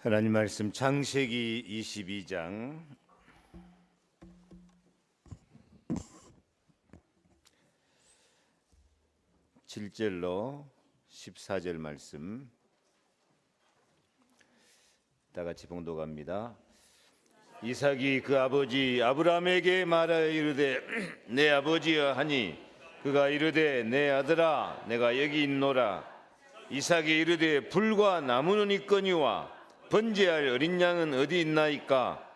하나님 말씀 창세기 22장 7절로 14절 말씀 다 같이 봉독합니다. 이삭이 그 아버지 아브라함에게 말하여 이르되 내 아버지여 하니 그가 이르되 내 아들아 내가 여기 있노라. 이삭이 이르되 불과 나무는 있거니와 번제할 어린 양은 어디 있나이까?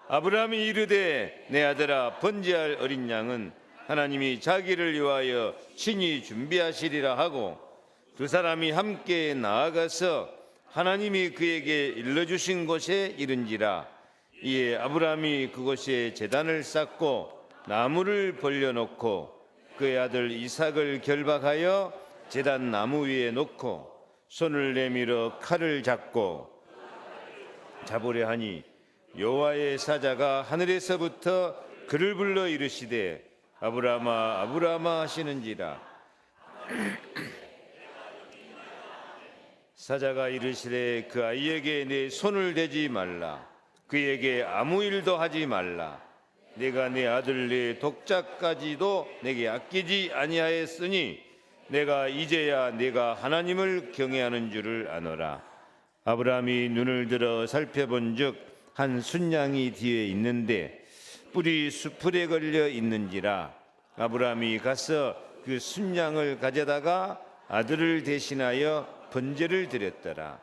아브라함이 이르되 내 아들아 번제할 어린 양은 하나님이 자기를 위하여 친히 준비하시리라 하고 두 사람이 함께 나아가서 하나님이 그에게 일러주신 곳에 이른지라. 이에 아브라함이 그곳에 제단을 쌓고 나무를 벌려놓고 그의 아들 이삭을 결박하여 제단 나무 위에 놓고 손을 내밀어 칼을 잡으려 하니 여호와의 사자가 하늘에서부터 그를 불러 이르시되 아브라함아 아브라함아 하시는지라. 사자가 이르시되 그 아이에게 내 손을 대지 말라. 그에게 아무 일도 하지 말라. 내가 내 아들 내 독자까지도 내게 아끼지 아니하였으니 내가 이제야 내가 하나님을 경외하는 줄을 아노라. 아브라함이 눈을 들어 살펴본즉 한 순양이 뒤에 있는데 뿔이 수풀에 걸려 있는지라. 아브라함이 가서 그 순양을 가져다가 아들을 대신하여 번제를 드렸더라.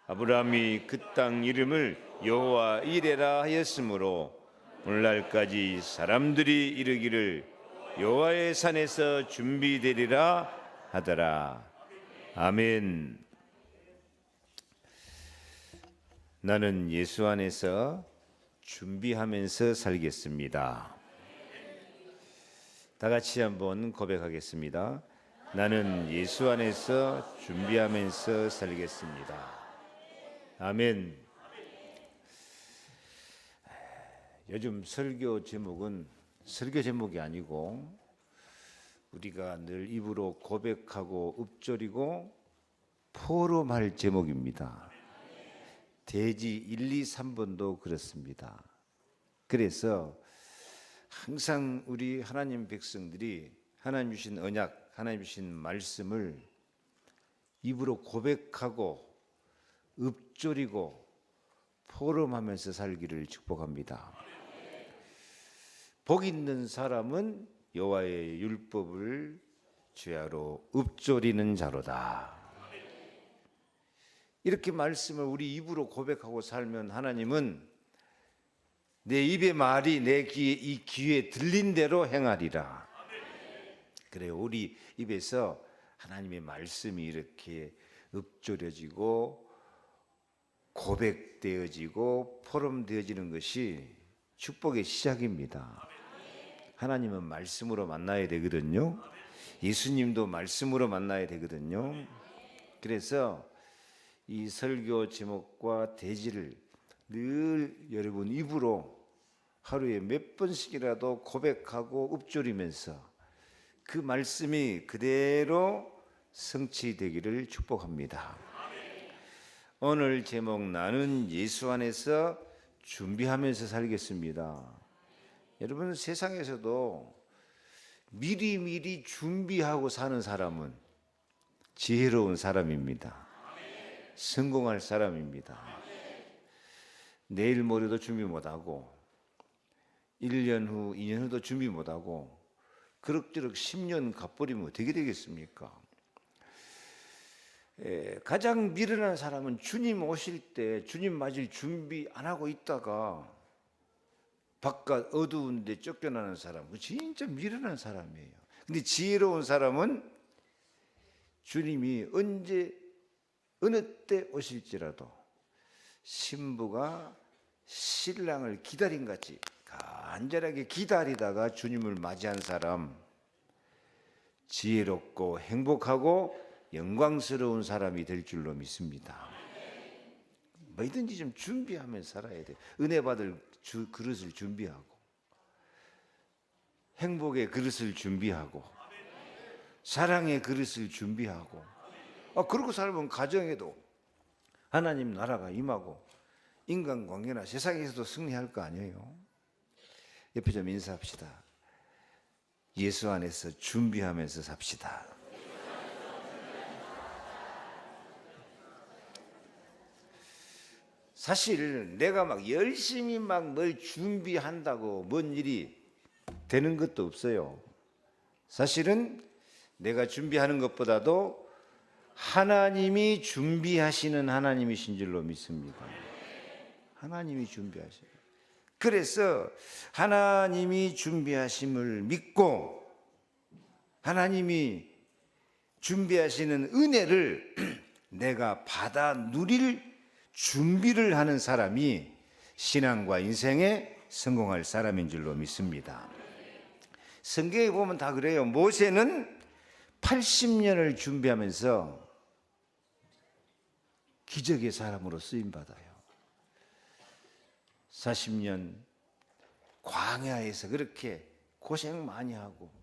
아브라함이 그 땅 이름을 여호와 이레라 하였으므로 오늘날까지 사람들이 이르기를 여호와의 산에서 준비되리라 하더라. 아멘. 나는 예수 안에서 준비하면서 살겠습니다. 다 같이 한번 고백하겠습니다. 나는 예수 안에서 준비하면서 살겠습니다. 아멘. 요즘 설교 제목은 설교 제목이 아니고 우리가 늘 입으로 고백하고 읊조리고 포럼할 제목입니다. 대지 1, 2, 3번도 그렇습니다. 그래서 항상 우리 하나님 백성들이 하나님 주신 언약, 하나님 주신 말씀을 입으로 고백하고 읊조리고 포럼하면서 살기를 축복합니다. 복 있는 사람은 여호와의 율법을 주야로 읊조리는 자로다. 이렇게 말씀을 우리 입으로 고백하고 살면 하나님은 내 입의 말이 내 이 귀에 들린 대로 행하리라. 그래요. 우리 입에서 하나님의 말씀이 이렇게 읊조려지고 고백되어지고 포럼되어지는 것이 축복의 시작입니다. 하나님은 말씀으로 만나야 되거든요. 예수님도 말씀으로 만나야 되거든요. 그래서 이 설교 제목과 대지를 늘 여러분 입으로 하루에 몇 번씩이라도 고백하고 읊조리면서 그 말씀이 그대로 성취되기를 축복합니다. 오늘 제목 나는 예수 안에서 준비하면서 살겠습니다. 여러분 세상에서도 미리미리 준비하고 사는 사람은 지혜로운 사람입니다. 성공할 사람입니다. 내일 모레도 준비 못하고 1년 후, 2년 후도 준비 못하고 그럭저럭 10년 가버리면 어떻게 되겠습니까? 가장 미련한 사람은 주님 오실 때 주님 맞을 준비 안 하고 있다가 바깥 어두운 데 쫓겨나는 사람, 진짜 미련한 사람이에요. 근데 지혜로운 사람은 주님이 언제 어느 때 오실지라도 신부가 신랑을 기다린 같이 간절하게 기다리다가 주님을 맞이한 사람, 지혜롭고 행복하고 영광스러운 사람이 될 줄로 믿습니다. 뭐든지 좀 준비하면서 살아야 돼요. 은혜 받을 그릇을 준비하고 행복의 그릇을 준비하고 사랑의 그릇을 준비하고 그러고 살면 가정에도 하나님 나라가 임하고 인간관계나 세상에서도 승리할 거 아니에요. 옆에 좀 인사합시다. 예수 안에서 준비하면서 삽시다. 사실 내가 막 열심히 막 뭘 준비한다고 뭔 일이 되는 것도 없어요. 사실은 내가 준비하는 것보다도 하나님이 준비하시는 하나님이신 줄로 믿습니다. 하나님이 준비하셔요. 그래서 하나님이 준비하심을 믿고 하나님이 준비하시는 은혜를 내가 받아 누릴 준비를 하는 사람이 신앙과 인생에 성공할 사람인 줄로 믿습니다. 성경에 보면 다 그래요. 모세는 80년을 준비하면서 기적의 사람으로 쓰임받아요. 40년 광야에서 그렇게 고생 많이 하고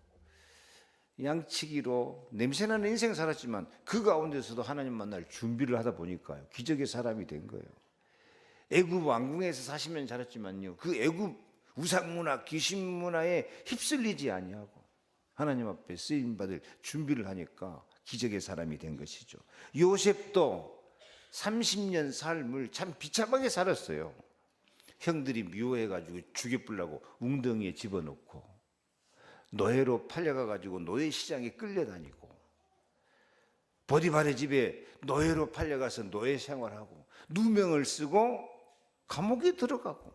양치기로 냄새나는 인생 살았지만 그 가운데서도 하나님 만날 준비를 하다 보니까요, 기적의 사람이 된 거예요. 애굽 왕궁에서 40년 살았지만요, 그 애굽 우상문화, 귀신문화에 휩쓸리지 아니하고 하나님 앞에 쓰임받을 준비를 하니까 기적의 사람이 된 것이죠. 요셉도 30년 삶을 참 비참하게 살았어요. 형들이 미워해가지고 죽여보려고 웅덩이에 집어넣고 노예로 팔려가가지고 노예 시장에 끌려다니고 보디발의 집에 노예로 팔려가서 노예 생활하고 누명을 쓰고 감옥에 들어가고,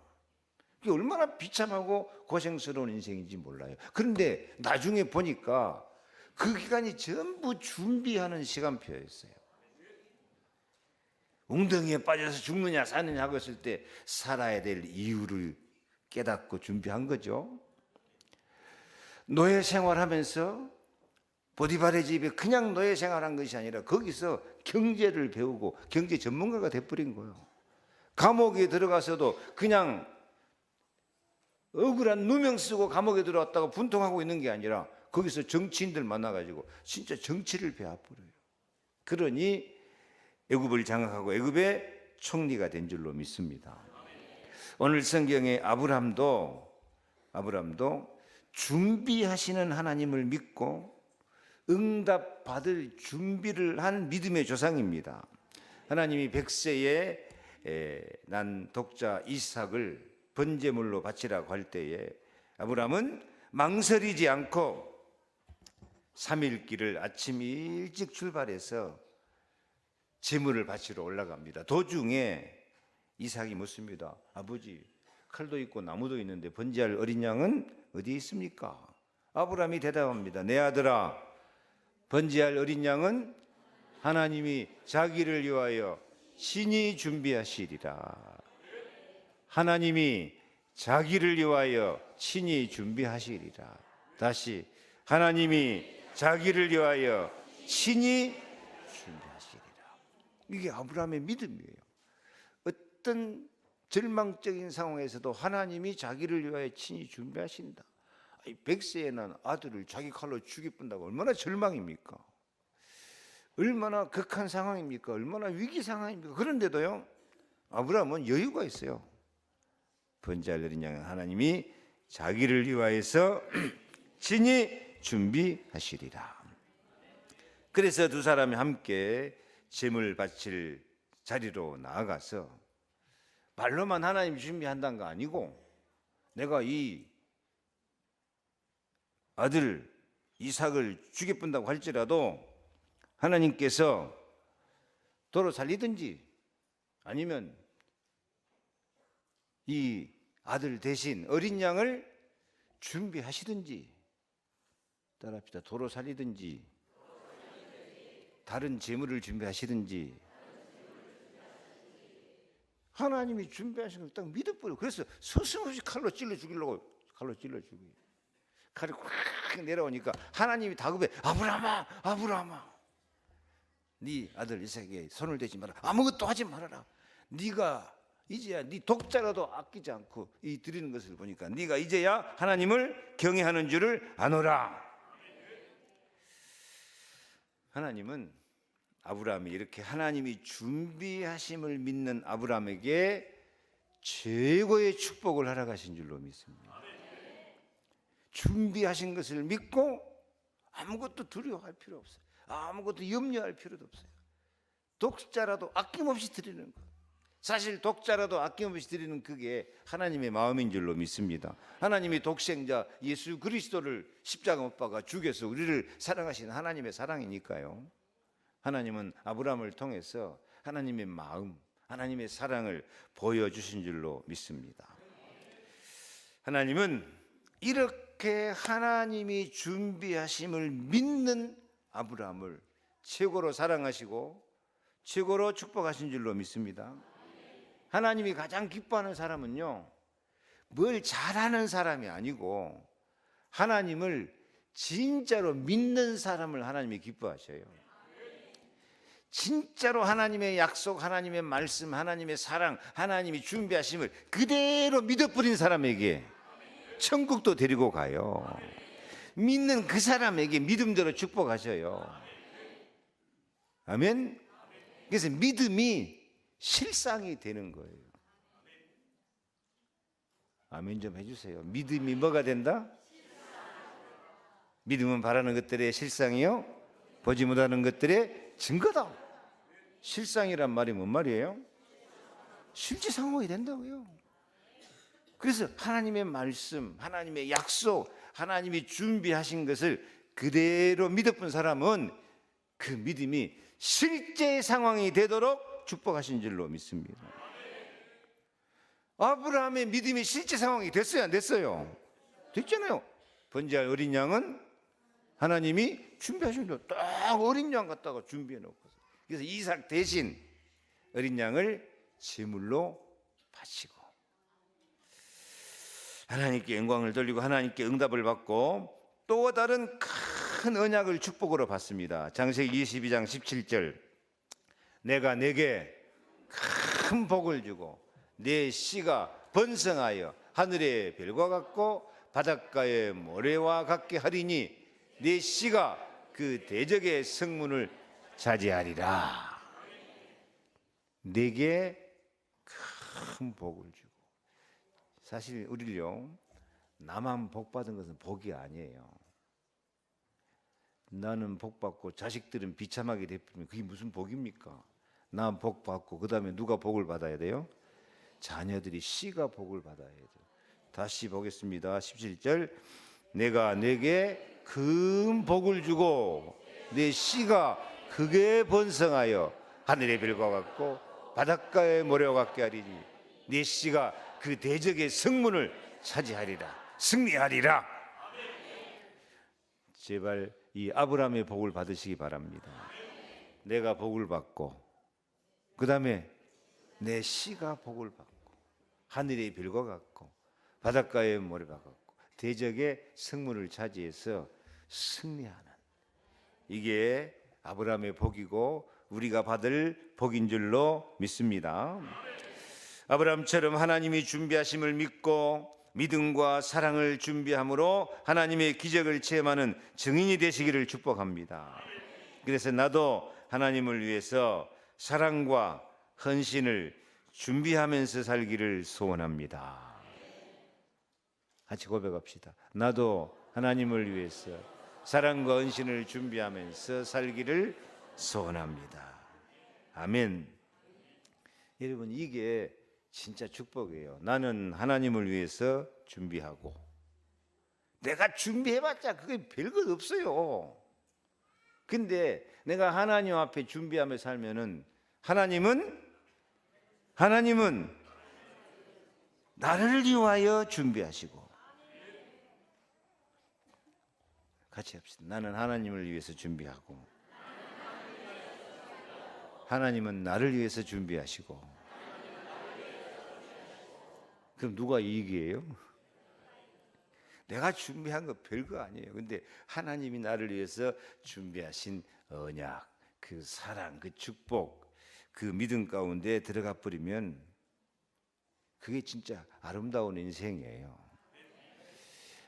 그게 얼마나 비참하고 고생스러운 인생인지 몰라요. 그런데 나중에 보니까 그 기간이 전부 준비하는 시간표였어요. 웅덩이에 빠져서 죽느냐 사느냐 하고 있을 때 살아야 될 이유를 깨닫고 준비한 거죠. 노예 생활하면서 보디발의 집에 그냥 노예 생활한 것이 아니라 거기서 경제를 배우고 경제 전문가가 돼버린 거예요. 감옥에 들어가서도 그냥 억울한 누명 쓰고 감옥에 들어왔다가 분통하고 있는 게 아니라 거기서 정치인들 만나가지고 진짜 정치를 배워버려요. 그러니 애굽을 장악하고 애굽의 총리가 된 줄로 믿습니다. 오늘 성경에 아브람도 준비하시는 하나님을 믿고 응답받을 준비를 한 믿음의 조상입니다. 하나님이 100세에 난 독자 이삭을 번제물로 바치라고 할 때에 아브람은 망설이지 않고 3일 길을 아침 일찍 출발해서 제물을 바치러 올라갑니다. 도중에 이삭이 묻습니다. 아버지, 칼도 있고 나무도 있는데 번제할 어린 양은 어디 있습니까? 아브람이 대답합니다. 내 아들아, 번제할 어린 양은 하나님이 자기를 위하여 친히 준비하시리라. 하나님이 자기를 위하여 친히 준비하시리라. 다시, 하나님이 자기를 위하여 친히 준비하시리라. 이게 아브라함의 믿음이에요. 어떤 절망적인 상황에서도 하나님이 자기를 위하여 친히 준비하신다. 100세에 난 아들을 자기 칼로 죽이뿐다고 얼마나 절망입니까? 얼마나 극한 상황입니까? 얼마나 위기 상황입니까? 그런데도요, 아브라함은 여유가 있어요. 번제할 어린 양은 하나님이 자기를 위하여서 친히 준비하시리라. 그래서 두 사람이 함께 제물 바칠 자리로 나아가서 말로만 하나님 준비한다는 거 아니고 내가 이 아들 이삭을 죽여본다고 할지라도 하나님께서 도로 살리든지 아니면 이 아들 대신 어린 양을 준비하시든지, 따라합시다. 도로 살리든지 다른 재물을 준비하시든지 하나님이 준비하신 걸 딱 믿어버려. 그래서 서슴없이 칼로 찔러 죽이려고 칼이 확 내려오니까 하나님이 다급해. 아브라함아, 네 아들 이삭에게 손을 대지 마라. 아무것도 하지 말아라. 네가 이제야 네 독자라도 아끼지 않고 이 드리는 것을 보니까 네가 이제야 하나님을 경외하는 줄을 아노라. 하나님은 아브라함이 이렇게 하나님이 준비하심을 믿는 아브라함에게 최고의 축복을 허락하신 줄로 믿습니다. 준비하신 것을 믿고 아무것도 두려워할 필요 없어요. 아무것도 염려할 필요도 없어요. 독자라도 아낌없이 드리는 것. 사실 독자라도 아낌없이 드리는 그게 하나님의 마음인 줄로 믿습니다. 하나님이 독생자 예수 그리스도를 십자가 못 박아 죽여서 우리를 사랑하신 하나님의 사랑이니까요. 하나님은 아브라함을 통해서 하나님의 마음, 하나님의 사랑을 보여주신 줄로 믿습니다. 하나님은 이렇게 하나님이 준비하심을 믿는 아브라함을 최고로 사랑하시고 최고로 축복하신 줄로 믿습니다. 하나님이 가장 기뻐하는 사람은요, 뭘 잘하는 사람이 아니고 하나님을 진짜로 믿는 사람을 하나님이 기뻐하셔요. 진짜로 하나님의 약속, 하나님의 말씀, 하나님의 사랑, 하나님이 준비하심을 그대로 믿어버린 사람에게 천국도 데리고 가요. 믿는 그 사람에게 믿음대로 축복하셔요. 아멘. 그래서 믿음이 실상이 되는 거예요. 아멘 좀 해주세요. 믿음이 뭐가 된다? 믿음은 바라는 것들의 실상이요, 보지 못하는 것들의 증거다. 실상이란 말이 뭔 말이에요? 실제 상황이 된다고요. 그래서 하나님의 말씀, 하나님의 약속, 하나님이 준비하신 것을 그대로 믿어본 사람은 그 믿음이 실제 상황이 되도록 축복하신 줄로 믿습니다. 아브라함의 믿음이 실제 상황이 됐어요, 안 됐어요? 됐잖아요. 번제할 어린 양은 하나님이 준비하신 대로 딱 어린 양 갖다가 준비해 놓고, 그래서 이삭 대신 어린 양을 제물로 바치고 하나님께 영광을 돌리고 하나님께 응답을 받고 또 다른 큰 언약을 축복으로 받습니다. 창세기 22장 17절, 내가 내게 큰 복을 주고 내 씨가 번성하여 하늘의 별과 같고 바닷가의 모래와 같게 하리니 내 씨가 그 대적의 성문을 차지하리라. 내게 큰 복을 주고. 사실 우리요, 나만 복 받은 것은 복이 아니에요. 나는 복 받고 자식들은 비참하게 되면 그게 무슨 복입니까? 난 복 받고 그 다음에 누가 복을 받아야 돼요? 자녀들이 씨가 복을 받아야 돼요. 다시 보겠습니다. 17절, 내가 내게 큰 복을 주고 내 씨가 크게 번성하여 하늘의 별과 같고 바닷가의 모래와 같게 하리니 내 씨가 그 대적의 성문을 차지하리라, 승리하리라. 제발 이 아브라함의 복을 받으시기 바랍니다. 내가 복을 받고 그 다음에 내 씨가 복을 받고 하늘의 별과 같고 바닷가의 모래와 같고 대적의 성문을 차지해서 승리하는, 이게 아브라함의 복이고 우리가 받을 복인 줄로 믿습니다. 아브라함처럼 하나님이 준비하심을 믿고 믿음과 사랑을 준비함으로 하나님의 기적을 체험하는 증인이 되시기를 축복합니다. 그래서 나도 하나님을 위해서 사랑과 헌신을 준비하면서 살기를 소원합니다. 같이 고백합시다. 나도 하나님을 위해서 사랑과 헌신을 준비하면서 살기를 소원합니다. 아멘. 여러분, 이게 진짜 축복이에요. 나는 하나님을 위해서 준비하고, 내가 준비해봤자 그게 별것 없어요. 근데 내가 하나님 앞에 준비하며 살면은 하나님은 나를 위하여 준비하시고, 같이 합시다. 나는 하나님을 위해서 준비하고 하나님은 나를 위해서 준비하시고. 그럼 누가 이익이에요? 내가 준비한 거 별거 아니에요. 근데 하나님이 나를 위해서 준비하신 언약, 그 사랑, 그 축복, 그 믿음 가운데 들어가 버리면 그게 진짜 아름다운 인생이에요.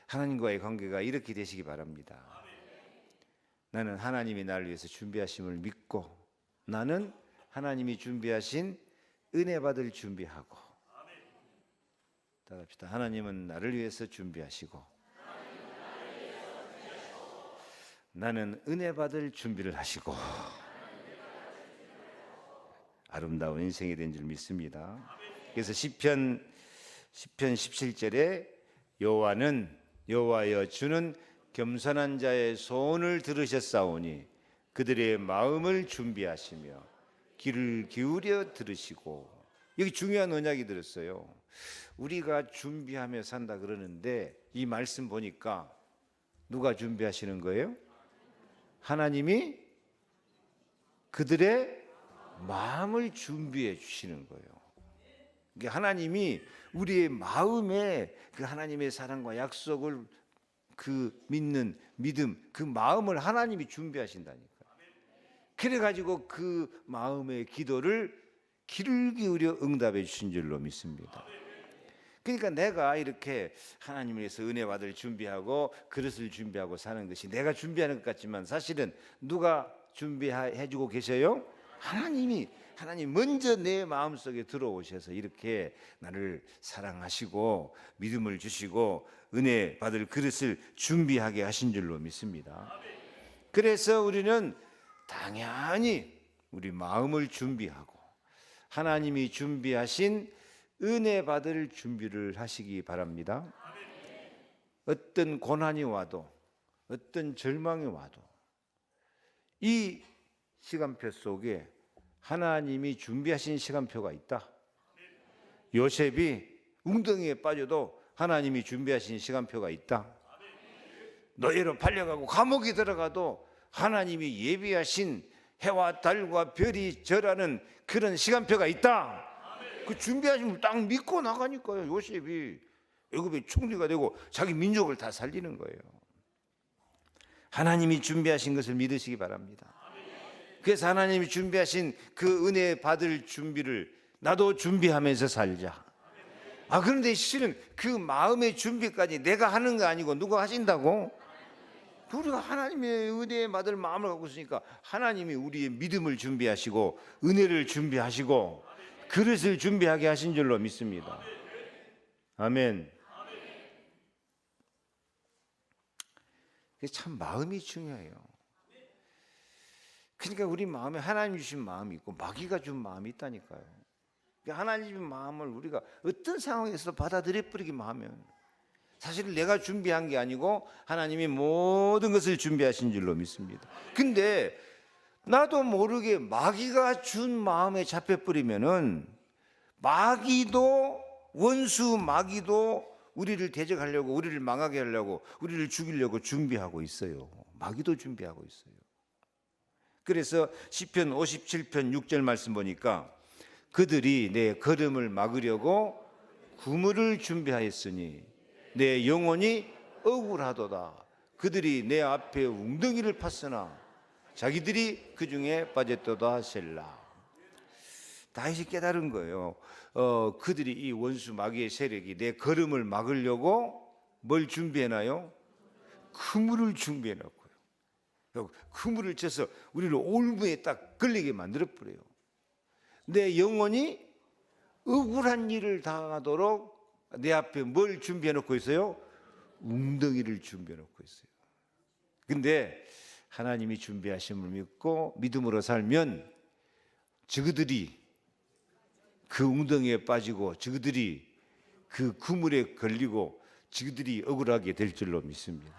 하나님과의 관계가 이렇게 되시기 바랍니다. 나는 하나님이 나를 위해서 준비하심을 믿고, 나는 하나님이 준비하신 은혜 받을 준비하고, 따라합시다. 하나님은 나를 위해서 준비하시고 나는 은혜 받을 준비를 하시고 아름다운 인생이 된 줄 믿습니다. 그래서 시편 17절에 여호와여 주는 겸손한 자의 소원을 들으셨사오니 그들의 마음을 준비하시며 귀를 기울여 들으시고, 여기 중요한 언약이 들었어요. 우리가 준비하며 산다 그러는데 이 말씀 보니까 누가 준비하시는 거예요? 하나님이 그들의 마음을 준비해 주시는 거예요. 하나님이 우리의 마음에 그 하나님의 사랑과 약속을 그 믿는 믿음, 그 마음을 하나님이 준비하신다니까. 그래가지고 그 마음의 기도를 귀를 기울여 응답해 주신 줄로 믿습니다. 그러니까 내가 이렇게 하나님을 위해서 은혜 받을 준비하고 그릇을 준비하고 사는 것이 내가 준비하는 것 같지만 사실은 누가 준비해 주고 계셔요? 하나님 먼저 내 마음속에 들어오셔서 이렇게 나를 사랑하시고 믿음을 주시고 은혜 받을 그릇을 준비하게 하신 줄로 믿습니다. 그래서 우리는 당연히 우리 마음을 준비하고 하나님이 준비하신 은혜 받을 준비를 하시기 바랍니다. 어떤 고난이 와도 어떤 절망이 와도 이 시간표 속에 하나님이 준비하신 시간표가 있다. 요셉이 웅덩이에 빠져도 하나님이 준비하신 시간표가 있다. 노예로 팔려가고 감옥에 들어가도 하나님이 예비하신 해와 달과 별이 절하는 그런 시간표가 있다. 그 준비하심을 딱 믿고 나가니까요. 요셉이 애굽의 총리가 되고 자기 민족을 다 살리는 거예요. 하나님이 준비하신 것을 믿으시기 바랍니다. 그래서 하나님이 준비하신 그 은혜 받을 준비를 나도 준비하면서 살자. 그런데 실은 그 마음의 준비까지 내가 하는 거 아니고 누가 하신다고? 우리가 하나님의 은혜에 받을 마음을 갖고 있으니까 하나님이 우리의 믿음을 준비하시고 은혜를 준비하시고 그릇을 준비하게 하신 줄로 믿습니다. 아멘. 참 마음이 중요해요. 그러니까 우리 마음에 하나님 주신 마음이 있고 마귀가 준 마음이 있다니까요. 하나님 주신 마음을 우리가 어떤 상황에서도 받아들여 버리기만 하면 사실 내가 준비한 게 아니고 하나님이 모든 것을 준비하신 줄로 믿습니다. 근데 나도 모르게 마귀가 준 마음에 잡혀버리면은 원수 마귀도 우리를 대적하려고, 우리를 망하게 하려고, 우리를 죽이려고 준비하고 있어요. 마귀도 준비하고 있어요. 그래서 시편 57편 6절 말씀 보니까 그들이 내 걸음을 막으려고 그물을 준비하였으니 내 영혼이 억울하도다. 그들이 내 앞에 웅덩이를 팠으나 자기들이 그 중에 빠졌도다. 셀라. 다시 깨달은 거예요. 그들이 이 원수 마귀의 세력이 내 걸음을 막으려고 뭘 준비해놔요? 그물을 준비해놨고요. 그물을 쳐서 우리를 올무에 딱 걸리게 만들어버려요. 내 영혼이 억울한 일을 당하도록 내 앞에 뭘 준비해놓고 있어요? 웅덩이를 준비해놓고 있어요. 근데 하나님이 준비하심을 믿고 믿음으로 살면 저그들이 그 웅덩이에 빠지고 저그들이 그 그물에 걸리고 저그들이 억울하게 될 줄로 믿습니다.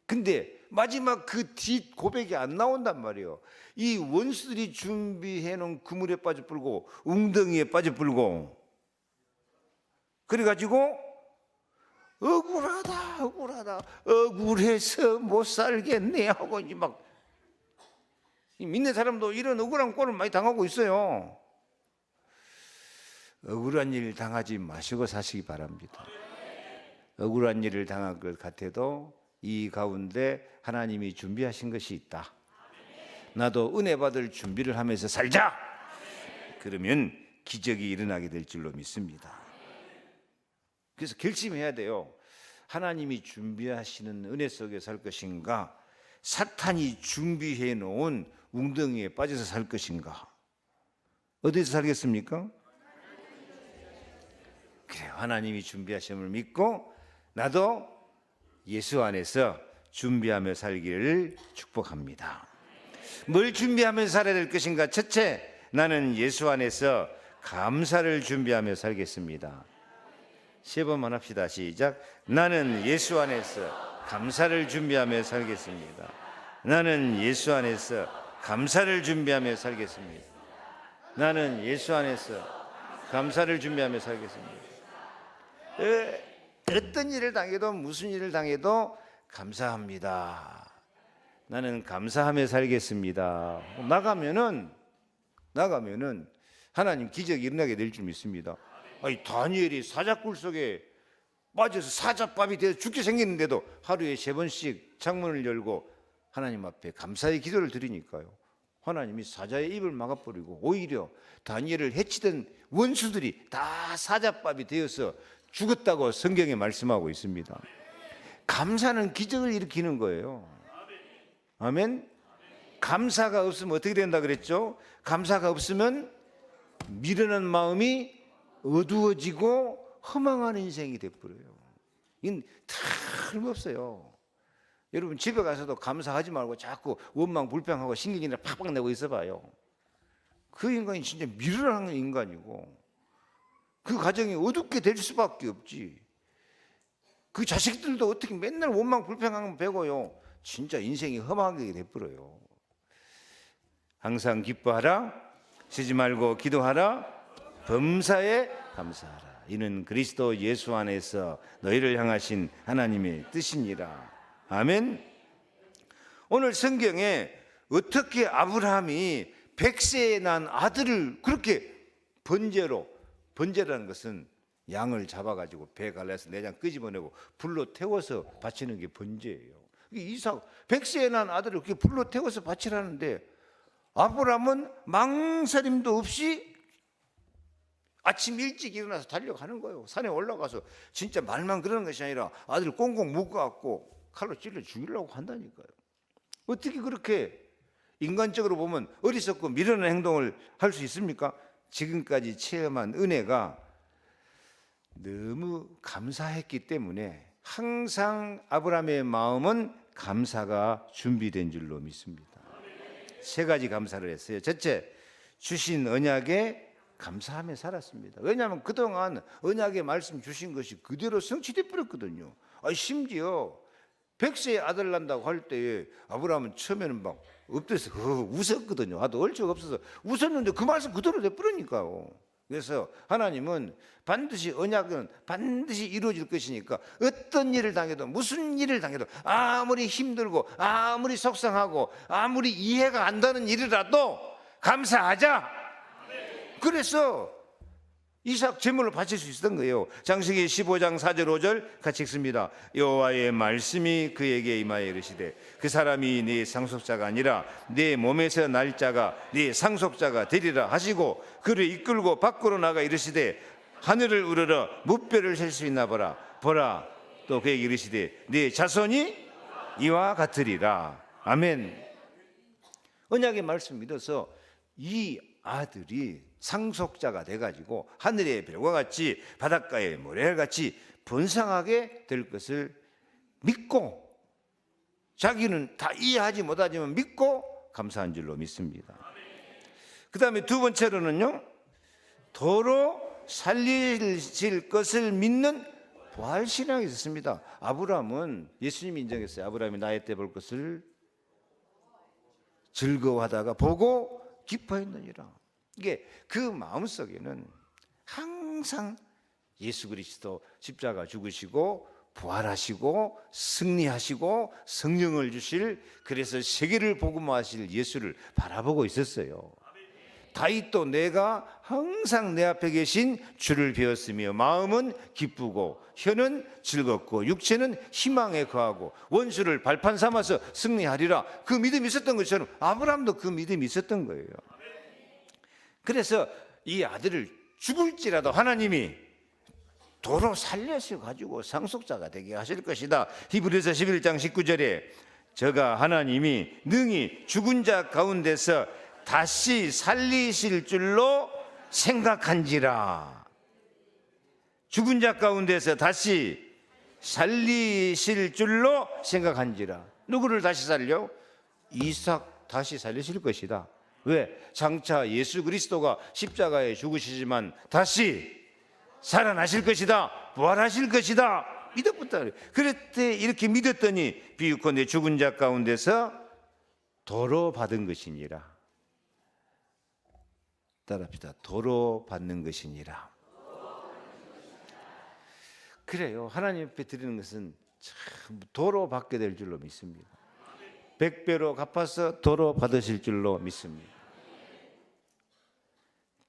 근데 마지막 그 뒷 고백이 안 나온단 말이에요. 이 원수들이 준비해 놓은 그물에 빠져 불고 웅덩이에 빠져 불고 그래가지고 억울하다 억울해서 못 살겠네 하고 이제 막 믿는 사람도 이런 억울한 꼴을 많이 당하고 있어요. 억울한 일 당하지 마시고 사시기 바랍니다. 억울한 일을 당할 것 같아도 이 가운데 하나님이 준비하신 것이 있다. 나도 은혜 받을 준비를 하면서 살자. 그러면 기적이 일어나게 될 줄로 믿습니다. 그래서 결심해야 돼요. 하나님이 준비하시는 은혜 속에 살 것인가, 사탄이 준비해 놓은 웅덩이에 빠져서 살 것인가. 어디서 살겠습니까? 그래요. 하나님이 준비하심을 믿고 나도 예수 안에서 준비하며 살기를 축복합니다. 뭘 준비하며 살아야 될 것인가? 첫째, 나는 예수 안에서 감사를 준비하며 살겠습니다. 세 번만 합시다. 시작. 나는 예수 안에서 감사를 준비하며 살겠습니다. 나는 예수 안에서 감사를 준비하며 살겠습니다. 나는 예수 안에서 감사를 준비하며 살겠습니다. 어떤 일을 당해도 무슨 일을 당해도 감사합니다. 나는 감사하며 살겠습니다. 나가면은 하나님 기적이 일어나게 될 줄 믿습니다. 아니, 다니엘이 사자굴 속에 빠져서 사자밥이 돼서 죽게 생겼는데도 하루에 3번씩 창문을 열고 하나님 앞에 감사의 기도를 드리니까요, 하나님이 사자의 입을 막아버리고 오히려 다니엘을 해치던 원수들이 다 사자밥이 되어서 죽었다고 성경에 말씀하고 있습니다. 감사는 기적을 일으키는 거예요. 아멘. 감사가 없으면 어떻게 된다 그랬죠? 감사가 없으면 미련한 마음이 어두워지고 허망한 인생이 돼버려요. 이건 틀림없어요. 여러분 집에 가서도 감사하지 말고 자꾸 원망 불평하고 신경이나 팍팍 내고 있어봐요. 그 인간이 진짜 미련한 인간이고 그 가정이 어둡게 될 수밖에 없지. 그 자식들도 어떻게 맨날 원망 불평하면 배고요. 진짜 인생이 험하게 돼버려요. 항상 기뻐하라, 쉬지 말고 기도하라, 범사에 감사하라. 이는 그리스도 예수 안에서 너희를 향하신 하나님의 뜻이니라. 아멘. 오늘 성경에 어떻게 아브라함이 100세에 난 아들을 그렇게 번제라는 것은 양을 잡아가지고 배 갈라서 내장 끄집어내고 불로 태워서 바치는 게 번제예요. 이삭 100세에 난 아들을 그렇게 불로 태워서 바치라는데 아브라함은 망설임도 없이 아침 일찍 일어나서 달려가는 거예요. 산에 올라가서 진짜 말만 그러는 것이 아니라 아들을 꽁꽁 묶어갖고 칼로 찔러 죽이려고 한다니까요. 어떻게 그렇게 인간적으로 보면 어리석고 미련한 행동을 할 수 있습니까? 지금까지 체험한 은혜가 너무 감사했기 때문에 항상 아브라함의 마음은 감사가 준비된 줄로 믿습니다. 3가지 감사를 했어요. 첫째, 주신 언약에 감사하며 살았습니다. 왜냐하면 그동안 언약의 말씀 주신 것이 그대로 성취돼 버렸거든요. 심지어 100세의 아들 난다고 할 때에 아브라함은 처음에는 막 엎드려서 웃었거든요. 아도 얼추 없어서 웃었는데 그 말씀 그대로 돼버리니까요. 그래서 하나님은 반드시 언약은 반드시 이루어질 것이니까 어떤 일을 당해도 무슨 일을 당해도 아무리 힘들고 아무리 속상하고 아무리 이해가 안 되는 일이라도 감사하자. 그래서 이삭 제물을 바칠 수 있었던 거예요. 창세기 15장 4절 5절 같이 읽습니다. 여호와의 말씀이 그에게 임하여 이르시되 그 사람이 네 상속자가 아니라 네 몸에서 날 자가 네 상속자가 되리라 하시고 그를 이끌고 밖으로 나가 이르시되 하늘을 우러러 무뼈를 셀 수 있나 보라. 또 그에게 이르시되 네 자손이 이와 같으리라. 아멘. 언약의 말씀 믿어서 이 아들이 상속자가 돼가지고 하늘의 별과 같이 바닷가의 모래같이 번성하게 될 것을 믿고 자기는 다 이해하지 못하지만 믿고 감사한 줄로 믿습니다. 그 다음에 두 번째로는요, 도로 살리실 것을 믿는 부활신앙이 있었습니다. 아브라함은 예수님이 인정했어요. 아브라함이 나의 때 볼 것을 즐거워하다가 보고 기뻐했느니라. 이게 그 마음속에는 항상 예수 그리스도 십자가 죽으시고 부활하시고 승리하시고 성령을 주실, 그래서 세계를 복음화하실 예수를 바라보고 있었어요. 다윗도 내가 항상 내 앞에 계신 주를 배웠으며 마음은 기쁘고 혀는 즐겁고 육체는 희망에 거하고 원수를 발판 삼아서 승리하리라. 그 믿음이 있었던 것처럼 아브라함도 그 믿음이 있었던 거예요. 그래서 이 아들을 죽을지라도 하나님이 도로 살려서 가지고 상속자가 되게 하실 것이다. 히브리서 11장 19절에 저가 하나님이 능히 죽은 자 가운데서 다시 살리실 줄로 생각한지라. 죽은 자 가운데서 다시 살리실 줄로 생각한지라. 누구를 다시 살려? 이삭 다시 살리실 것이다. 왜? 장차 예수 그리스도가 십자가에 죽으시지만 다시 살아나실 것이다, 부활하실 것이다 믿었다. 그랬대. 이렇게 믿었더니 비유컨대 죽은 자 가운데서 도로 받은 것이니라. 따라합시다. 도로 받는 것이니라. 그래요. 하나님 앞에 드리는 것은 참 도로 받게 될 줄로 믿습니다. 100배로 갚아서 도로 받으실 줄로 믿습니다.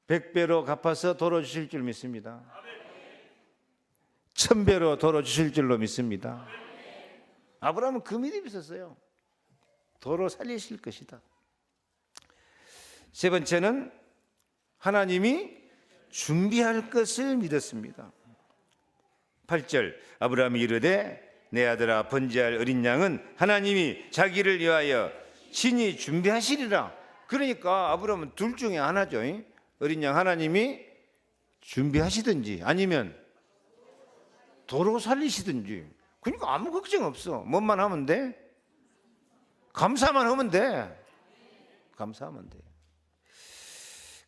100배로 갚아서 도로 주실 줄 믿습니다. 1000배로 도로 주실 줄로 믿습니다. 아브라함은 그 믿음이 있었어요. 도로 살리실 것이다. 세 번째는 하나님이 준비할 것을 믿었습니다. 8절 아브라함이 이르되 내 아들아 번제할 어린 양은 하나님이 자기를 위하여 친히 준비하시리라. 그러니까 아브라함은 둘 중에 하나죠. 어린 양 하나님이 준비하시든지 아니면 도로 살리시든지. 그러니까 아무 걱정 없어. 뭐만 하면 돼? 감사만 하면 돼. 감사하면 돼.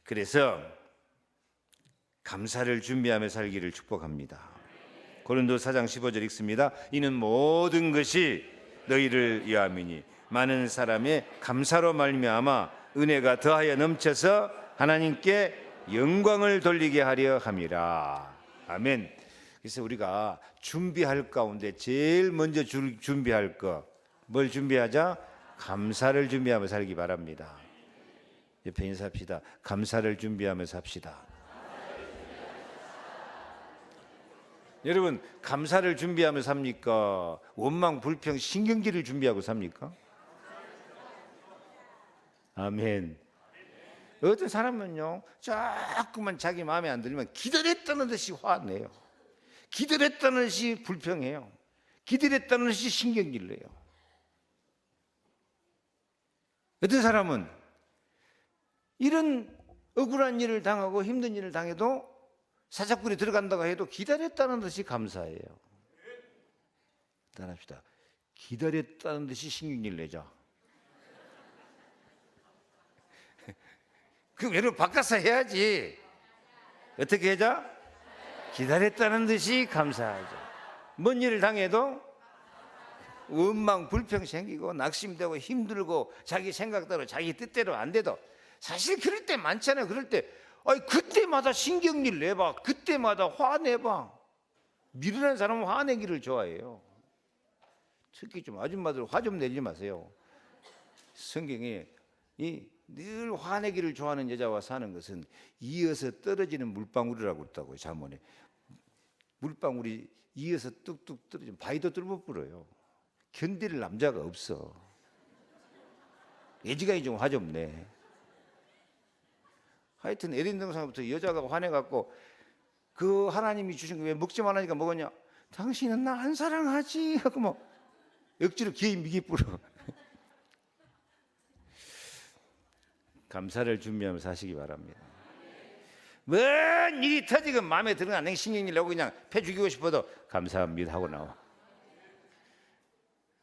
그래서 감사를 준비하며 살기를 축복합니다. 고린도 4장 15절 읽습니다. 이는 모든 것이 너희를 위함이니 많은 사람의 감사로 말미암아 은혜가 더하여 넘쳐서 하나님께 영광을 돌리게 하려 함이라. 아멘. 그래서 우리가 준비할 가운데 제일 먼저 준비할 거, 뭘 준비하자? 감사를 준비하며 살기 바랍니다. 옆에 인사합시다. 감사를 준비하며 삽시다. 여러분, 감사를 준비하며 삽니까? 원망, 불평, 신경질을 준비하고 삽니까? 아멘. 어떤 사람은요, 자꾸만 자기 마음에 안 들면 기다렸다는 듯이 화내요. 기다렸다는 듯이 불평해요. 기다렸다는 듯이 신경질 내요. 어떤 사람은 이런 억울한 일을 당하고 힘든 일을 당해도 사자굴이 들어간다고 해도 기다렸다는 듯이 감사해요. 따라합시다. 기다렸다는 듯이 신경질 내자. 그 여러분 바꿔서 해야지. 어떻게 하자? 기다렸다는 듯이 감사하죠. 뭔 일을 당해도 원망 불평 생기고 낙심되고 힘들고 자기 생각대로 자기 뜻대로 안 돼도 사실 그럴 때 많잖아요. 그럴 때 그때마다 신경질 내봐. 그때마다 화내봐. 미련한 사람은 화내기를 좋아해요. 특히 좀 아줌마들 화 좀 내지 마세요. 성경에 늘 화내기를 좋아하는 여자와 사는 것은 이어서 떨어지는 물방울이라고 했다고요. 잠언에. 물방울이 이어서 뚝뚝 떨어지면 바위도 뚫어 불어요. 견딜 남자가 없어. 애지간히 좀 화 좀 내. 하여튼 에덴 동산부터 여자가 화내갖고 그 하나님이 주신 거 왜 먹지 말라니까 먹었냐? 당신은 나 안 사랑하지? 하고 뭐 억지로 기에 미기 불어. 감사를 준비하며 사시기 바랍니다. 뭔 일이 터지고 마음에 드는 안 신경질 내고 그냥 패 죽이고 싶어도 감사합니다 하고 나와.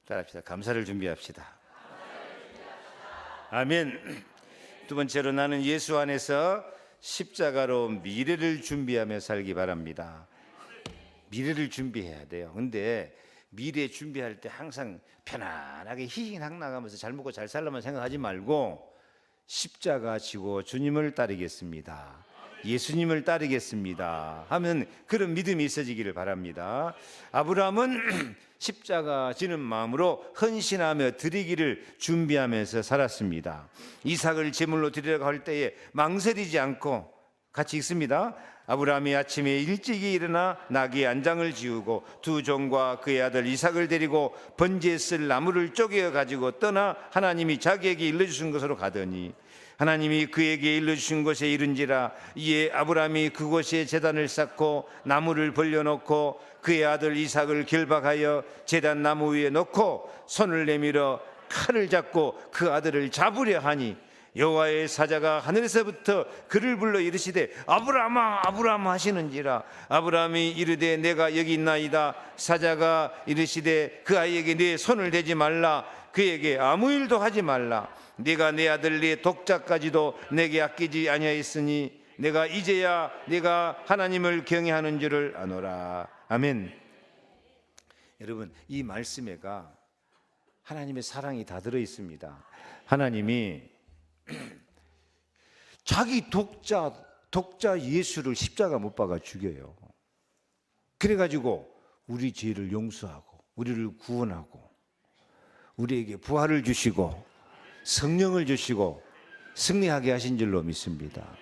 따라합시다. 감사를 준비합시다. 아멘. 두 번째로 나는 예수 안에서 십자가로 미래를 준비하며 살기 바랍니다. 미래를 준비해야 돼요. 근데 미래 준비할 때 항상 편안하게 희희낙 나가면서 잘 먹고 잘 살라만 생각하지 말고 십자가 지고 주님을 따르겠습니다. 예수님을 따르겠습니다 하면 그런 믿음이 있어지기를 바랍니다. 아브라함은 십자가 지는 마음으로 헌신하며 드리기를 준비하면서 살았습니다. 이삭을 제물로 드리려고 할 때에 망설이지 않고 같이 읽습니다. 아브라함이 아침에 일찍이 일어나 나귀의 안장을 지우고 두 종과 그의 아들 이삭을 데리고 번제에 쓸 나무를 쪼개어 가지고 떠나 하나님이 자기에게 일러주신 곳으로 가더니 하나님이 그에게 일러주신 곳에 이른지라. 이에 아브라함이 그곳에 제단을 쌓고 나무를 벌려놓고 그의 아들 이삭을 결박하여 제단 나무 위에 놓고 손을 내밀어 칼을 잡고 그 아들을 잡으려 하니 여호와의 사자가 하늘에서부터 그를 불러 이르시되 아브라함아 아브라함 하시는지라. 아브라함이 이르되 내가 여기 있나이다. 사자가 이르시되 그 아이에게 네 손을 대지 말라. 그에게 아무 일도 하지 말라. 네가 내 아들 네 독자까지도 내게 아끼지 아니하였으니 내가 이제야 네가 하나님을 경외하는 줄을 아노라. 아멘. 여러분, 이 말씀에가 하나님의 사랑이 다 들어 있습니다. 하나님이 자기 독자 예수를 십자가 못 박아 죽여요. 그래가지고 우리 죄를 용서하고 우리를 구원하고 우리에게 부활을 주시고 성령을 주시고 승리하게 하신 줄로 믿습니다.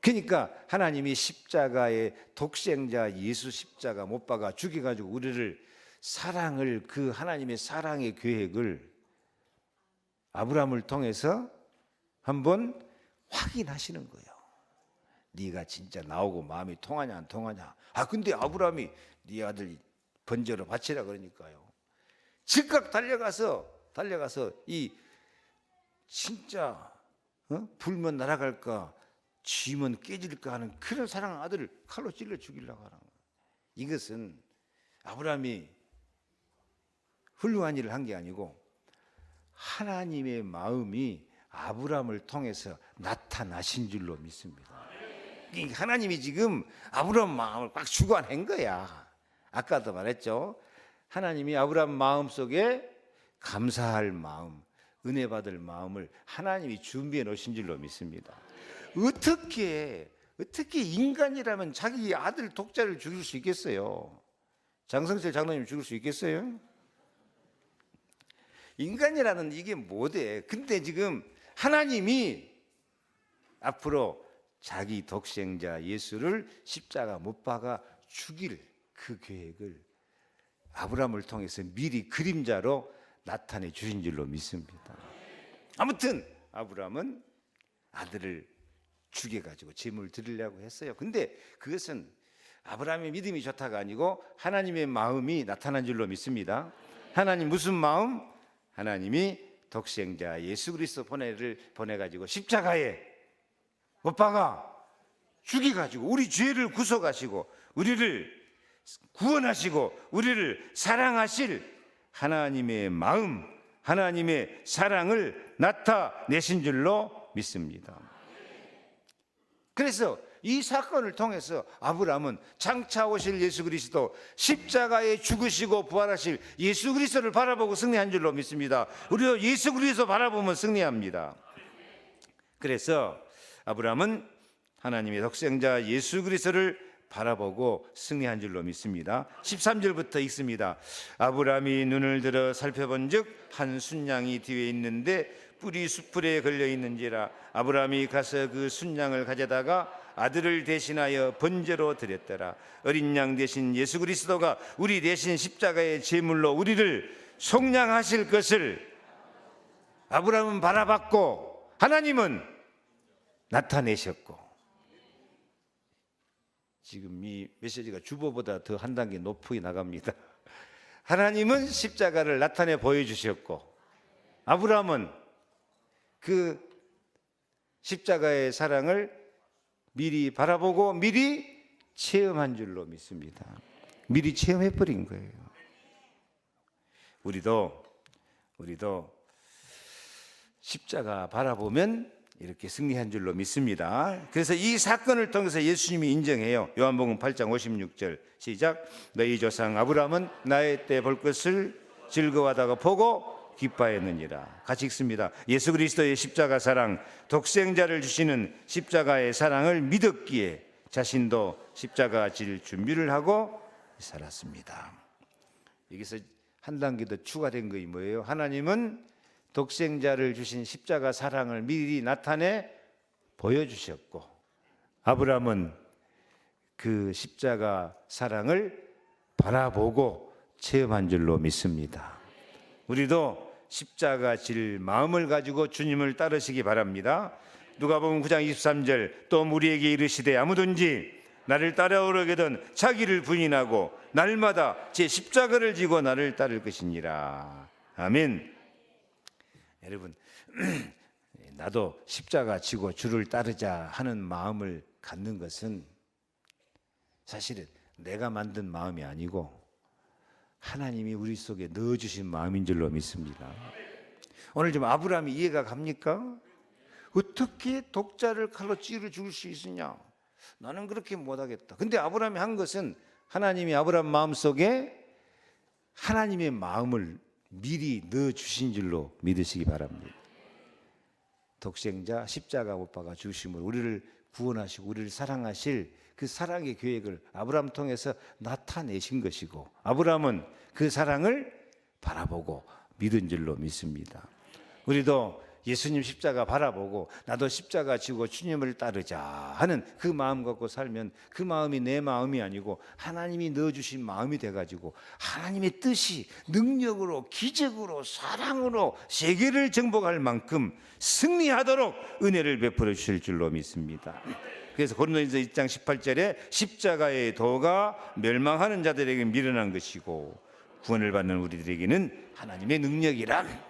그러니까 하나님이 십자가의 독생자 예수 십자가 못 박아 죽여가지고 우리를 사랑을, 그 하나님의 사랑의 계획을 아브라함을 통해서 한번 확인하시는 거예요. 네가 진짜 나오고 마음이 통하냐 안 통하냐. 근데 아브라함이 네 아들 번제로 바치라 그러니까요. 즉각 달려가서 이 진짜 불면 날아갈까 쥐면 깨질까 하는 그런 사랑하는 아들을 칼로 찔러 죽이려고 하는 거예요. 이것은 아브라함이 훌륭한 일을 한 게 아니고 하나님의 마음이 아브라함을 통해서 나타나신 줄로 믿습니다. 하나님이 지금 아브라함 마음을 꽉 주관한 거야. 아까도 말했죠. 하나님이 아브라함 마음 속에 감사할 마음, 은혜 받을 마음을 하나님이 준비해 놓으신 줄로 믿습니다. 어떻게 인간이라면 자기 아들 독자를 죽일 수 있겠어요? 장성철 장로님 죽일 수 있겠어요? 인간이라는 이게 뭐대? 근데 지금 하나님이 앞으로 자기 독생자 예수를 십자가 못 박아 죽일 그 계획을 아브라함을 통해서 미리 그림자로 나타내 주신 줄로 믿습니다. 아무튼 아브라함은 아들을 죽여가지고 제물을 드리려고 했어요. 근데 그것은 아브라함의 믿음이 좋다가 아니고 하나님의 마음이 나타난 줄로 믿습니다. 하나님 무슨 마음? 하나님이 독생자 예수 그리스도 보내가지고 십자가에 못 박아 죽여가지고 우리 죄를 구속하시고 우리를 구원하시고 우리를 사랑하실 하나님의 마음, 하나님의 사랑을 나타내신 줄로 믿습니다. 그래서 이 사건을 통해서 아브라함은 장차 오실 예수 그리스도, 십자가에 죽으시고 부활하실 예수 그리스도를 바라보고 승리한 줄로 믿습니다. 우리도 예수 그리스도 바라보면 승리합니다. 그래서 아브라함은 하나님의 독생자 예수 그리스도를 바라보고 승리한 줄로 믿습니다. 13절부터 읽습니다. 아브라함이 눈을 들어 살펴본즉 한 순양이 뒤에 있는데 뿔이 숯불에 걸려 있는지라. 아브라함이 가서 그 순양을 가져다가 아들을 대신하여 번제로 드렸더라. 어린 양 대신 예수 그리스도가 우리 대신 십자가의 제물로 우리를 속량하실 것을 아브라함은 바라봤고 하나님은 나타내셨고, 지금 이 메시지가 주보보다 더 한 단계 높이 나갑니다. 하나님은 십자가를 나타내 보여주셨고 아브라함은 그 십자가의 사랑을 미리 바라보고 미리 체험한 줄로 믿습니다. 미리 체험해버린 거예요. 우리도 십자가 바라보면 이렇게 승리한 줄로 믿습니다. 그래서 이 사건을 통해서 예수님이 인정해요. 요한복음 8장 56절 시작. 너희 조상 아브라함은 나의 때 볼 것을 즐거워하다가 보고 기뻐했느니라. 같이 읽습니다. 예수 그리스도의 십자가 사랑, 독생자를 주시는 십자가의 사랑을 믿었기에 자신도 십자가 질 준비를 하고 살았습니다. 여기서 한 단계 더 추가된 것이 뭐예요? 하나님은 독생자를 주신 십자가 사랑을 미리 나타내 보여주셨고 아브라함은 그 십자가 사랑을 바라보고 체험한 줄로 믿습니다. 우리도 십자가 질 마음을 가지고 주님을 따르시기 바랍니다. 누가복음 9장 23절 또 우리에게 이르시되 아무든지 나를 따라오려거든 자기를 부인하고 날마다 제 십자가를 지고 나를 따를 것이니라. 아멘. 여러분, 나도 십자가 지고 주를 따르자 하는 마음을 갖는 것은 사실은 내가 만든 마음이 아니고 하나님이 우리 속에 넣어주신 마음인 줄로 믿습니다. 오늘 좀 아브라함이 이해가 갑니까? 어떻게 독자를 칼로 찌르 죽일 수 있으냐? 나는 그렇게 못하겠다. 근데 아브라함이 한 것은 하나님이 아브라함 마음속에 하나님의 마음을 미리 넣어주신 줄로 믿으시기 바랍니다. 독생자 십자가 못 박아 주심으로 우리를 구원하시고 우리를 사랑하실 그 사랑의 계획을 아브라함 통해서 나타내신 것이고 아브라함은 그 사랑을 바라보고 믿은 줄로 믿습니다. 우리도 예수님 십자가 바라보고 나도 십자가 지고 주님을 따르자 하는 그 마음 갖고 살면 그 마음이 내 마음이 아니고 하나님이 넣어주신 마음이 돼가지고 하나님의 뜻이 능력으로 기적으로 사랑으로 세계를 정복할 만큼 승리하도록 은혜를 베풀어 주실 줄로 믿습니다. 그래서 고린도전서 1장 18절에 십자가의 도가 멸망하는 자들에게 미련한 것이고 구원을 받는 우리들에게는 하나님의 능력이라.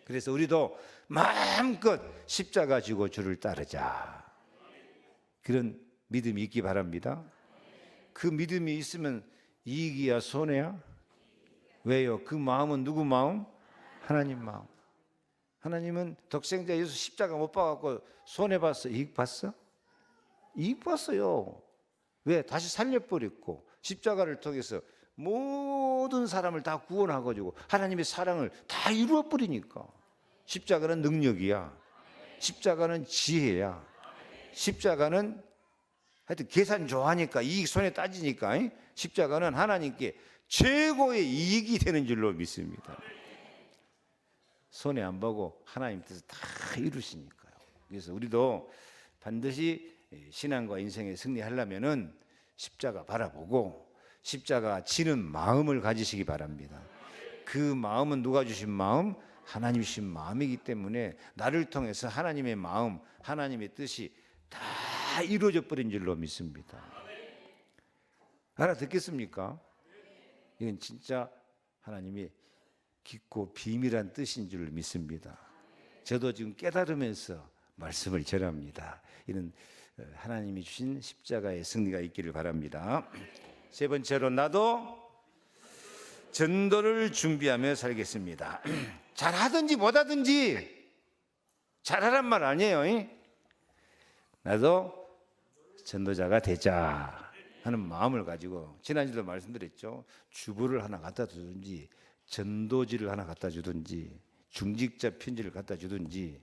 그래서 우리도 마음껏 십자가 지고 주를 따르자 그런 믿음이 있기 바랍니다. 그 믿음이 있으면 이익이야 손해야? 왜요? 그 마음은 누구 마음? 하나님 마음. 하나님은 독생자 예수 십자가 못 박았고 손해봤어? 이익 봤어? 이익 봤어요. 왜? 다시 살려버렸고 십자가를 통해서 모든 사람을 다 구원하가지고 하나님의 사랑을 다 이루어버리니까. 십자가는 능력이야. 십자가는 지혜야. 십자가는 하여튼 계산 좋아하니까 이익 손에 따지니까 십자가는 하나님께 최고의 이익이 되는 줄로 믿습니다. 손해 안 보고 하나님 뜻을 다 이루시니까요. 그래서 우리도 반드시 신앙과 인생에 승리하려면은 십자가 바라보고 십자가 지는 마음을 가지시기 바랍니다. 그 마음은 누가 주신 마음? 하나님 주신 마음이기 때문에 나를 통해서 하나님의 마음, 하나님의 뜻이 다 이루어져 버린 줄로 믿습니다. 알아듣겠습니까? 이건 진짜 하나님의 깊고 비밀한 뜻인 줄 믿습니다. 저도 지금 깨달으면서 말씀을 전합니다. 이는 하나님이 주신 십자가의 승리가 있기를 바랍니다. 세 번째로 나도 전도를 준비하며 살겠습니다. 잘하든지 못하든지 잘하란 말 아니에요. 나도 전도자가 되자 하는 마음을 가지고 지난주도 말씀드렸죠. 주보를 하나 갖다 주든지 전도지를 하나 갖다 주든지 중직자 편지를 갖다 주든지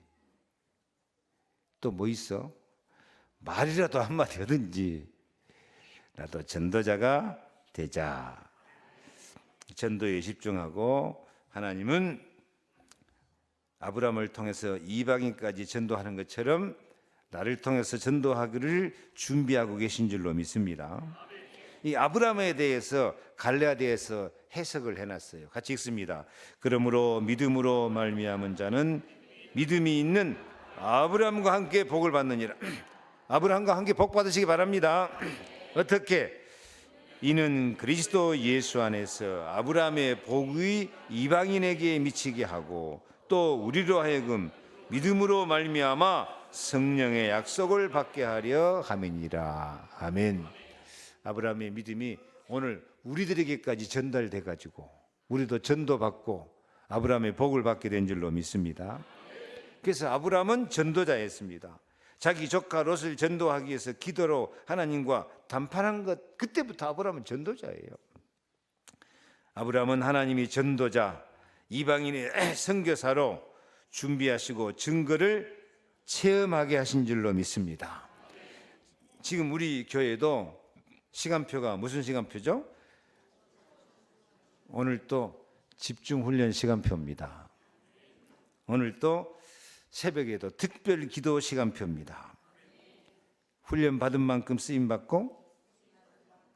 또 뭐 있어? 말이라도 한마디 하든지 나도 전도자가 되자. 전도에 집중하고 하나님은 아브라함을 통해서 이방인까지 전도하는 것처럼 나를 통해서 전도하기를 준비하고 계신 줄로 믿습니다. 이 아브라함에 대해서 갈레아디아에서 해석을 해놨어요. 같이 읽습니다. 그러므로 믿음으로 말미암은 자는 믿음이 있는 아브라함과 함께 복을 받느니라. 아브라함과 함께 복 받으시기 바랍니다. 어떻게? 이는 그리스도 예수 안에서 아브라함의 복이 이방인에게 미치게 하고 또 우리로 하여금 믿음으로 말미암아 성령의 약속을 받게 하려 함이니라. 아멘. 아브라함의 믿음이 오늘 우리들에게까지 전달돼 가지고 우리도 전도받고 아브라함의 복을 받게 된 줄로 믿습니다. 그래서 아브라함은 전도자였습니다. 자기 조카 롯을 전도하기 위해서 기도로 하나님과 담판한 것, 그때부터 아브라함은 전도자예요. 아브라함은 하나님이 전도자, 이방인의 선교사로 준비하시고 증거를 체험하게 하신 줄로 믿습니다. 지금 우리 교회도 시간표가 무슨 시간표죠? 오늘 또 집중훈련 시간표입니다. 오늘 또 새벽에도 특별 기도 시간표입니다. 훈련 받은 만큼 쓰임 받고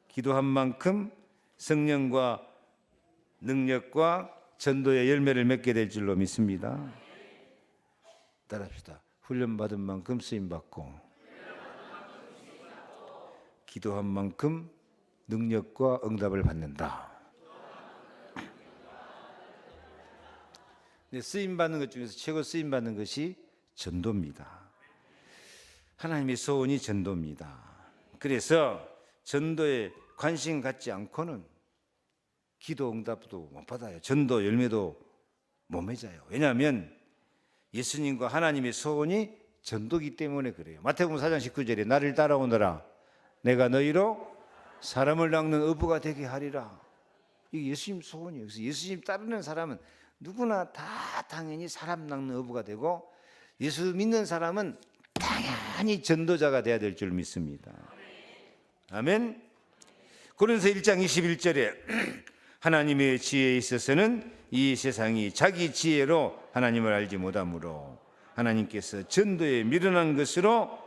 기도한 만큼 성령과 능력과 전도의 열매를 맺게 될 줄로 믿습니다. 따라합시다. 훈련 받은 만큼 쓰임 받고 기도한 만큼 능력과 응답을 받는다. 쓰임 받는 것 중에서 최고 쓰임 받는 것이 전도입니다. 하나님의 소원이 전도입니다. 그래서 전도에 관심 갖지 않고는 기도 응답도 못 받아요. 전도 열매도 못 맺어요. 왜냐하면 예수님과 하나님의 소원이 전도기 때문에 그래요. 마태복음 4장 19절에 나를 따라오너라 내가 너희로 사람을 낚는 어부가 되게 하리라. 이게 예수님 소원이에요. 그래서 예수님 따르는 사람은 누구나 다 당연히 사람 낚는 어부가 되고 예수 믿는 사람은 당연히 전도자가 돼야 될 줄 믿습니다. 아멘. 고린도서 1장 21절에 하나님의 지혜에 있어서는 이 세상이 자기 지혜로 하나님을 알지 못하므로 하나님께서 전도에 미련한 것으로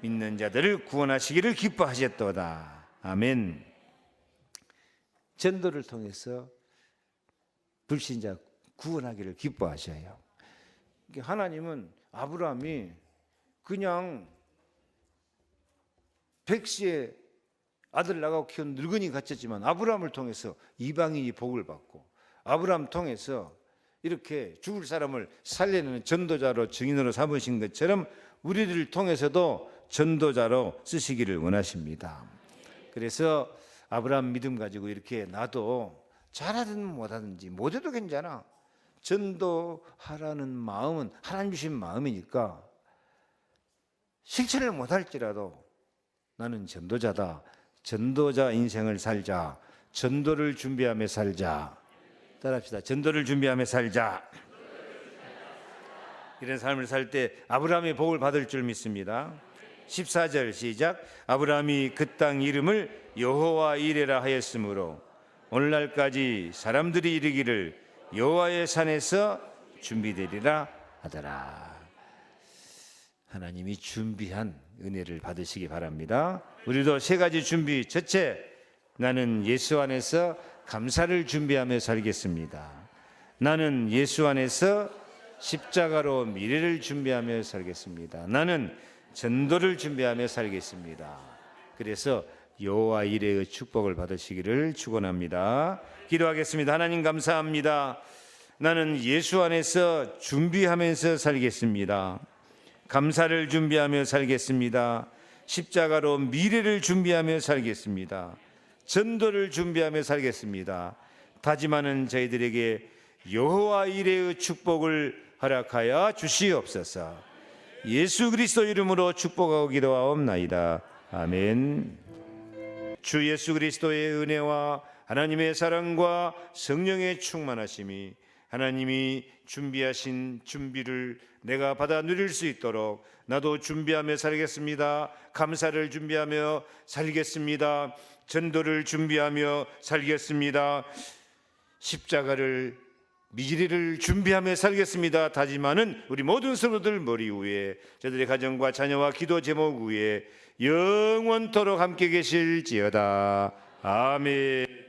믿는 자들을 구원하시기를 기뻐하셨도다. 아멘. 전도를 통해서 불신자 구원하기를 기뻐하셔요. 하나님은 아브라함이 그냥 백시의 아들 낳고 키운 늙은이 같았지만 아브라함을 통해서 이방인이 복을 받고 아브라함 통해서 이렇게 죽을 사람을 살려내는 전도자로 증인으로 삼으신 것처럼 우리를 통해서도 전도자로 쓰시기를 원하십니다. 그래서 아브라함 믿음 가지고 이렇게 나도 잘하든 못하든지 못해도 괜찮아. 전도하라는 마음은 하나님 주신 마음이니까 실천을 못할지라도 나는 전도자다. 전도자 인생을 살자. 전도를 준비하며 살자. 따라합시다. 전도를 준비하며 살자. 이런 삶을 살 때 아브라함의 복을 받을 줄 믿습니다. 14절 시작. 아브라함이 그 땅 이름을 여호와 이레라 하였으므로 오늘날까지 사람들이 이르기를 여호와의 산에서 준비되리라 하더라. 하나님이 준비한 은혜를 받으시기 바랍니다. 우리도 세 가지 준비. 첫째, 나는 예수 안에서 감사를 준비하며 살겠습니다. 나는 예수 안에서 십자가로 미래를 준비하며 살겠습니다. 나는 전도를 준비하며 살겠습니다. 그래서 여호와 이레의 축복을 받으시기를 축원합니다. 기도하겠습니다. 하나님 감사합니다. 나는 예수 안에서 준비하면서 살겠습니다. 감사를 준비하며 살겠습니다. 십자가로 미래를 준비하며 살겠습니다. 전도를 준비하며 살겠습니다. 다짐하는 저희들에게 여호와 이레의 축복을 허락하여 주시옵소서. 예수 그리스도 이름으로 축복하고 기도하옵나이다. 아멘. 주 예수 그리스도의 은혜와 하나님의 사랑과 성령의 충만하심이 하나님이 준비하신 준비를 내가 받아 누릴 수 있도록 나도 준비하며 살겠습니다. 감사를 준비하며 살겠습니다. 전도를 준비하며 살겠습니다. 십자가를 미지리를 준비하며 살겠습니다. 다짐하는 우리 모든 성도들 머리 위에 저들의 가정과 자녀와 기도 제목 위에 영원토록 함께 계실지어다. 아멘.